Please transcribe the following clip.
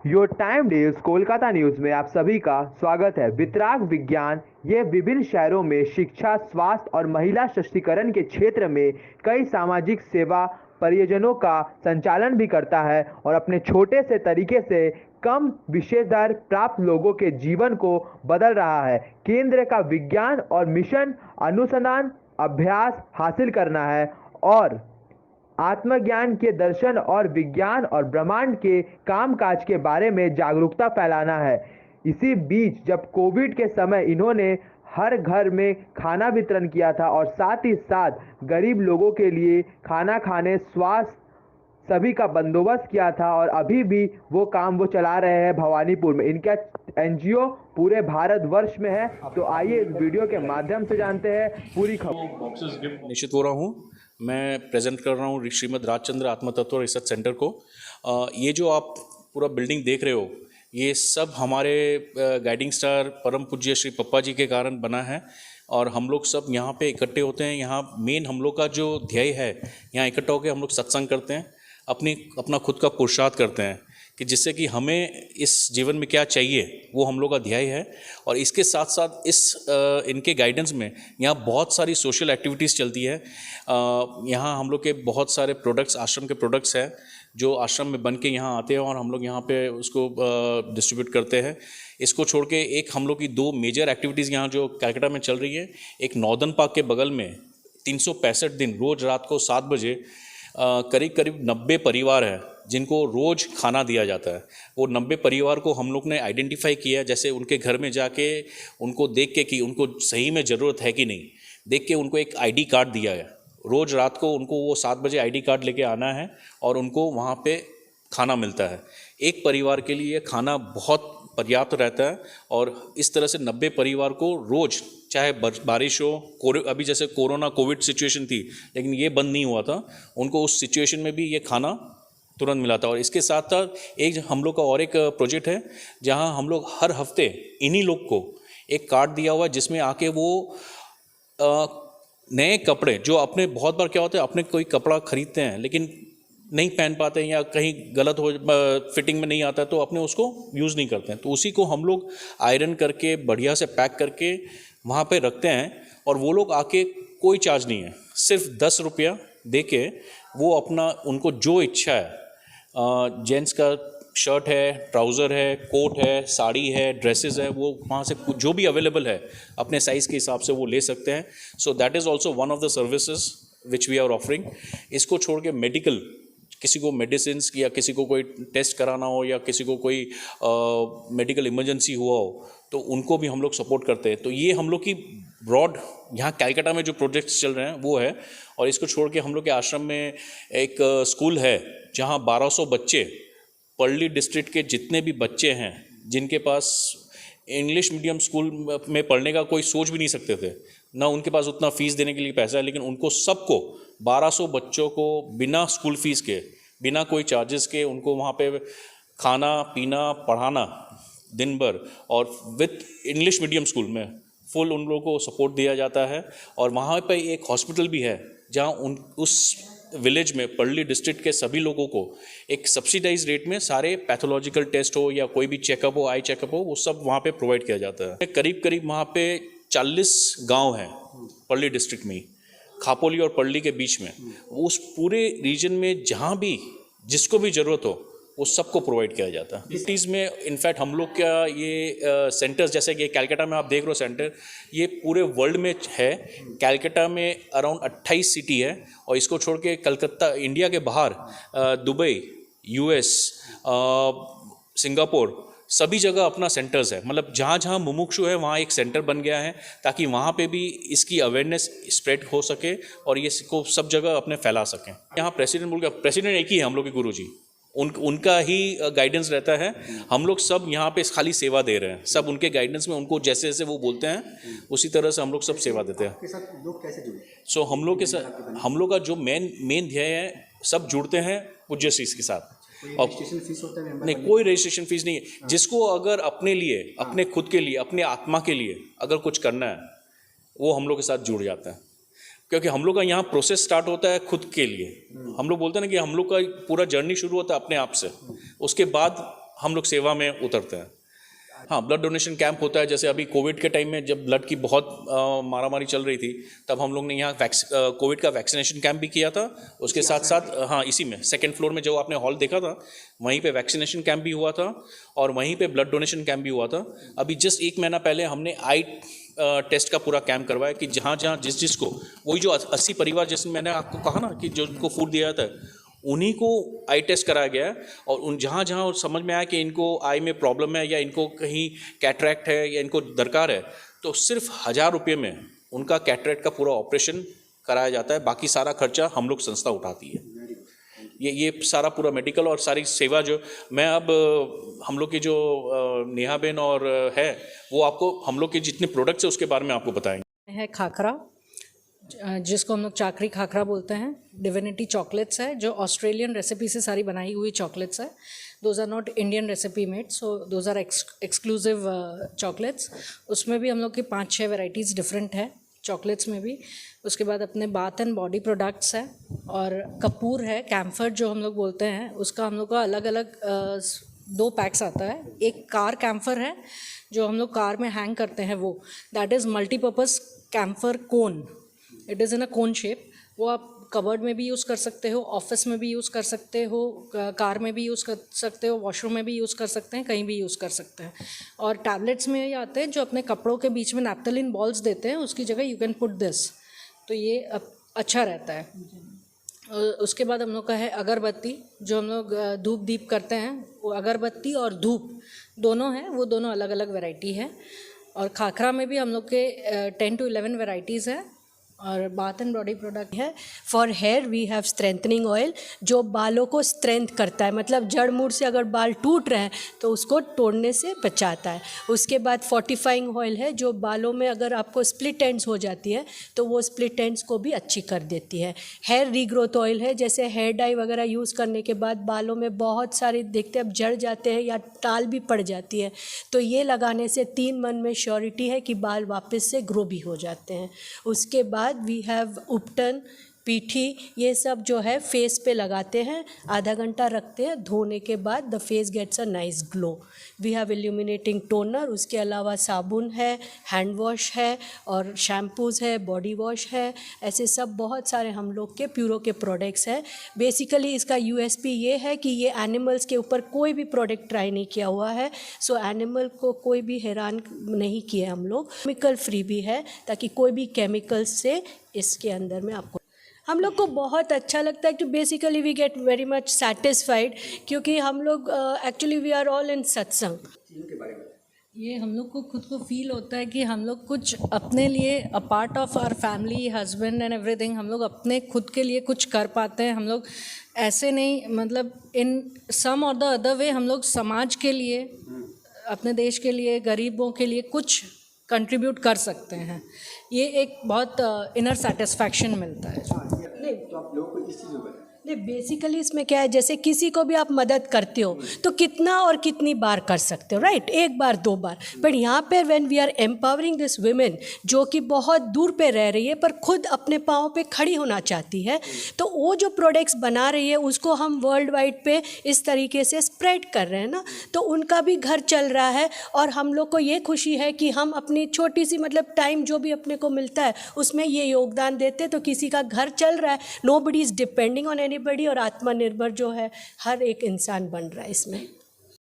Your time days Kolkata news में आप सभी का स्वागत है। वितराग विज्ञान ये विभिन्न शहरों में शिक्षा, स्वास्थ्य और महिला सशक्तिकरण के क्षेत्र में कई सामाजिक सेवा परियोजनाओं का संचालन भी करता है और अपने छोटे से तरीके से कम विशेषाधिकार प्राप्त लोगों के जीवन को बदल रहा है। केंद्र का विज्ञान और मिशन अनुसंधान अभ्यास हासिल करना है और आत्मज्ञान के दर्शन और विज्ञान और ब्रह्मांड के कामकाज के बारे में जागरूकता फैलाना है। इसी बीच जब कोविड के समय इन्होंने हर घर में खाना वितरण किया था और साथ ही साथ गरीब लोगों के लिए खाना खाने, स्वास्थ्य सभी का बंदोबस्त किया था और अभी भी वो काम वो चला रहे हैं भवानीपुर में। इनका एनजीओ पूरे भारतवर्ष में है। तो आइए इस वीडियो के माध्यम से जानते हैं पूरी खबर। बॉक्सेस गिफ्ट निश्चित हो रहा हूँ। मैं प्रेजेंट कर रहा हूँ श्रीमद् राजचंद्र आत्मतत्व रिसर्च सेंटर को। ये जो आप पूरा बिल्डिंग देख रहे हो, ये सब हमारे गाइडिंग स्टार परम पूज्य श्री पप्पा जी के कारण बना है और हम लोग सब यहाँ पे इकट्ठे होते हैं। यहाँ मेन हम लोग का जो ध्येय है, यहाँ इकट्ठा होकर हम लोग सत्संग करते हैं, अपना खुद का पुरुषार्थ करते हैं कि जिससे कि हमें इस जीवन में क्या चाहिए वो हम लोग का ध्येय है। और इसके साथ साथ इनके गाइडेंस में यहाँ बहुत सारी सोशल एक्टिविटीज़ चलती है। यहाँ हम लोग के बहुत सारे प्रोडक्ट्स, आश्रम के प्रोडक्ट्स हैं जो आश्रम में बन के यहाँ आते हैं और हम लोग यहाँ पे उसको डिस्ट्रीब्यूट करते हैं। इसको छोड़ के एक हम लोग की दो मेजर एक्टिविटीज़ यहाँ जो कलकत्ता में चल रही है। एक नॉर्दर्न पार्क के बगल में 365 दिन रोज़ रात को 7 बजे करीब करीब 90 परिवार हैं जिनको रोज़ खाना दिया जाता है। वो 90 परिवार को हम लोग ने आइडेंटिफाई किया, जैसे उनके घर में जाके उनको देख के कि उनको सही में ज़रूरत है कि नहीं, देख के उनको एक आईडी कार्ड दिया है। रोज़ रात को उनको वो 7 बजे आईडी कार्ड लेके आना है और उनको वहाँ पे खाना मिलता है। एक परिवार के लिए खाना बहुत पर्याप्त रहता है और इस तरह से 90 परिवार को रोज़, चाहे बारिश हो, अभी जैसे कोरोना कोविड सिचुएशन थी लेकिन ये बंद नहीं हुआ था, उनको उस सिचुएशन में भी ये खाना तुरंत मिला था। और इसके साथ साथ एक हम लोग का और एक प्रोजेक्ट है जहां हम लोग हर हफ्ते इन्हीं लोग को एक कार्ड दिया हुआ है जिसमें आके वो नए कपड़े जो अपने, बहुत बार क्या होता है अपने कोई कपड़ा खरीदते हैं लेकिन नहीं पहन पाते हैं या कहीं गलत हो फिटिंग में नहीं आता तो अपने उसको यूज़ नहीं करते हैं, तो उसी को हम लोग आयरन करके बढ़िया से पैक करके वहाँ पे रखते हैं और वो लोग आके, कोई चार्ज नहीं है, सिर्फ 10 रुपया दे के वो अपना, उनको जो इच्छा है, जेंट्स का शर्ट है, ट्राउज़र है, कोट है, साड़ी है, ड्रेसेस है, वो वहाँ से जो भी अवेलेबल है अपने साइज़ के हिसाब से वो ले सकते हैं। So that is also one of the services which we are offering. इसको छोड़ के मेडिकल, किसी को मेडिसिन या किसी को कोई टेस्ट कराना हो या किसी को कोई मेडिकल इमरजेंसी हुआ हो तो उनको भी हम लोग सपोर्ट करते हैं। तो ये हम लोग की ब्रॉड यहाँ कलकत्ता में जो प्रोजेक्ट्स चल रहे हैं वो है। और इसको छोड़ के हम लोग के आश्रम में एक स्कूल है जहाँ 1200 बच्चे, पर्ली डिस्ट्रिक्ट के जितने भी बच्चे हैं जिनके पास इंग्लिश मीडियम स्कूल में पढ़ने का कोई सोच भी नहीं सकते थे, ना उनके पास उतना फ़ीस देने के लिए पैसा है, लेकिन उनको सबको 1200 बच्चों को बिना स्कूल फीस के, बिना कोई चार्जेस के उनको वहाँ पे खाना पीना पढ़ाना दिन भर, और विथ इंग्लिश मीडियम स्कूल में फुल उन लोगों को सपोर्ट दिया जाता है। और वहाँ पे एक हॉस्पिटल भी है जहाँ उस विलेज में पर्ली डिस्ट्रिक्ट के सभी लोगों को एक सब्सिडाइज रेट में सारे पैथोलॉजिकल टेस्ट हो या कोई भी चेकअप हो, आई चेकअप हो, वो सब वहाँ पे प्रोवाइड किया जाता है। करीब करीब वहाँ पे 40 गांव हैं पर्ली डिस्ट्रिक्ट में ही, खापोली और पर्ली के बीच में। उस पूरे रीजन में जहाँ भी जिसको भी ज़रूरत हो वो सबको प्रोवाइड किया जाता है। सिटीज़ में इनफैक्ट हम लोग का ये सेंटर्स, जैसे कि कलकत्ता में आप देख रहे हो सेंटर, ये पूरे वर्ल्ड में है। कलकत्ता में अराउंड 28 सिटी है और इसको छोड़ के कलकत्ता, इंडिया के बाहर दुबई, यूएस, सिंगापुर, सभी जगह अपना सेंटर्स है। मतलब जहाँ जहाँ मुमुक्षु है वहाँ एक सेंटर बन गया है ताकि वहाँ पे भी इसकी अवेयरनेस स्प्रेड हो सके और ये इसको सब जगह अपने फैला सकें। यहाँ प्रेसिडेंट एक ही है हम लोग के गुरुजी, उनका ही गाइडेंस रहता है। हम लोग सब यहाँ पे खाली सेवा दे रहे हैं, सब उनके गाइडेंस में, उनको जैसे जैसे वो बोलते हैं उसी तरह से हम लोग सब सेवा देते हैं। आपके साथ लोग कैसे जुड़े? सो हम लोग के साथ, हम लोग का जो मेन ध्येय है, सब जुड़ते हैं पूज्य श्री के साथ। और रजिस्ट्रेशन फीस होता है? नहीं, कोई रजिस्ट्रेशन फीस नहीं है। जिसको अगर अपने लिए, अपने खुद के लिए, अपने आत्मा के लिए अगर कुछ करना है वो हम लोग के साथ जुड़ जाता है, क्योंकि हम लोग का यहाँ प्रोसेस स्टार्ट होता है खुद के लिए। हम लोग बोलते हैं ना कि हम लोग का पूरा जर्नी शुरू होता है अपने आप से, उसके बाद हम लोग सेवा में उतरते हैं। हाँ, ब्लड डोनेशन कैंप होता है। जैसे अभी कोविड के टाइम में जब ब्लड की बहुत मारामारी चल रही थी, तब हम लोग ने यहाँ कोविड का वैक्सीनेशन कैंप भी किया था। उसके साथ साथ हाँ, इसी में सेकंड फ्लोर में जो आपने हॉल देखा था, वहीं पे वैक्सीनेशन कैंप भी हुआ था और वहीं पे ब्लड डोनेशन कैंप भी हुआ था। अभी जस्ट 1 महीना पहले हमने आई टेस्ट का पूरा कैंप करवाया कि जहाँ जहाँ जिसको वही जो 80 परिवार, जैसे मैंने आपको कहा ना कि जो उनको फूड दिया जाता है, उन्हीं को आई टेस्ट कराया गया है। और उन जहाँ जहाँ समझ में आया कि इनको आई में प्रॉब्लम है या इनको कहीं कैटरैक्ट है या इनको दरकार है, तो सिर्फ 1000 रुपये में उनका कैटरैक्ट का पूरा ऑपरेशन कराया जाता है। बाकी सारा खर्चा हम लोग संस्था उठाती है। ये सारा पूरा मेडिकल और सारी सेवा जो मैं अब हम लोग की जो नेहा बेन और है, वो आपको हम लोग के जितने प्रोडक्ट्स हैं उसके बारे में आपको बताएंगे। है खाखरा, जिसको हम लोग चाकरी खाखरा बोलते हैं। डिविनिटी चॉकलेट्स है, जो ऑस्ट्रेलियन रेसिपी से सारी बनाई हुई चॉकलेट्स है। Those are not Indian recipe made, so those are exclusive chocolates. उसमें भी हम लोग की 5-6 वेराइटीज़ डिफरेंट है चॉकलेट्स में भी। उसके बाद अपने बाथ एंड बॉडी प्रोडक्ट्स है, और कपूर है, कैम्फर जो हम लोग बोलते हैं, उसका हम लोग का अलग अलग 2 पैक्स आता है। एक कार कैम्फर है जो हम लोग कार में हैंग करते हैं, वो that is multipurpose camphor cone. It is in a cone shape. वो आप कबर्ड में भी यूज़ कर सकते हो, ऑफिस में भी यूज़ कर सकते हो, कार में भी यूज़ कर सकते हो, वॉशरूम में भी यूज़ कर सकते हैं, कहीं भी यूज़ कर सकते हैं। और टैबलेट्स में ये आते हैं जो अपने कपड़ों के बीच में नैप्थलीन बॉल्स देते हैं, उसकी जगह यू कैन पुट दिस, तो ये अच्छा रहता है। उसके बाद हम लोग का है अगरबत्ती, जो हम लोग धूप दीप करते हैं, वो अगरबत्ती और धूप दोनों हैं, वो दोनों अलग अलग वैरायटी है। और खाखरा में भी हम लोग के 10 to 11 वैरायटीज़ है। और बाथ एंड बॉडी प्रोडक्ट है। For hair we have strengthening oil, जो बालों को स्ट्रेंथ करता है, मतलब जड़ मूड़ से अगर बाल टूट रहे हैं तो उसको तोड़ने से बचाता है। उसके बाद फोर्टिफाइंग ऑयल है, जो बालों में अगर आपको स्प्लिट एंड्स हो जाती है तो वो स्प्लिट एंड्स को भी अच्छी कर देती है। हेयर रीग्रोथ ऑयल है, जैसे हेयर डाई वगैरह यूज़ करने के बाद बालों में बहुत सारे देखते हैं अब जड़ जाते हैं या टाल भी पड़ जाती है, तो ये लगाने से 3 मंथ में श्योरिटी है कि बाल वापस से ग्रो भी हो जाते हैं। उसके बाद वी हैव उपटन, पीठी, ये सब जो है फेस पे लगाते हैं, आधा घंटा रखते हैं, धोने के बाद the face gets a nice glow. We have illuminating toner, उसके अलावा साबुन है, हैंड वॉश है, और शैम्पूज़ है, बॉडी वॉश है, ऐसे सब बहुत सारे हम लोग के प्यूरो के प्रोडक्ट्स हैं। बेसिकली इसका यूएसपी ये है कि ये एनिमल्स के ऊपर कोई भी प्रोडक्ट ट्राई नहीं किया हुआ है, सो एनिमल को कोई भी हैरान नहीं किए हम लोग। केमिकल फ्री भी है, ताकि कोई भी केमिकल्स से इसके अंदर में आपको हम लोग को बहुत अच्छा लगता है कि basically we get very much satisfied, क्योंकि हम लोग actually we are all in satsang. ये हम लोग को खुद को फील होता है कि हम लोग कुछ अपने लिए, a part of our family, husband and everything, हम लोग अपने खुद के लिए कुछ कर पाते हैं। हम लोग ऐसे नहीं, मतलब इन सम और द अदर वे हम लोग समाज के लिए, अपने देश के लिए, गरीबों के लिए कुछ कंट्रीब्यूट कर सकते हैं। ये एक बहुत इनर सेटिस्फैक्शन मिलता है। नहीं तो आप लोगों को इस चीज़ में बताएं। नहीं, बेसिकली इसमें क्या है, जैसे किसी को भी आप मदद करते हो तो कितना और कितनी बार कर सकते हो, राइट? 1 bar 2 bar. बट यहाँ पे when we are empowering this women, जो कि बहुत दूर पे रह रही है पर खुद अपने पाँव पे खड़ी होना चाहती है, तो वो जो प्रोडक्ट्स बना रही है उसको हम वर्ल्ड वाइड पे इस तरीके से स्प्रेड कर रहे हैं ना, तो उनका भी घर चल रहा है। और हम लोग को ये खुशी है कि हम अपनी छोटी सी, मतलब टाइम जो भी अपने को मिलता है उसमें ये योगदान देते, तो किसी का घर चल रहा है, nobody is depending on anybody, और आत्मनिर्भर जो है हर एक इंसान बन रहा है इसमें।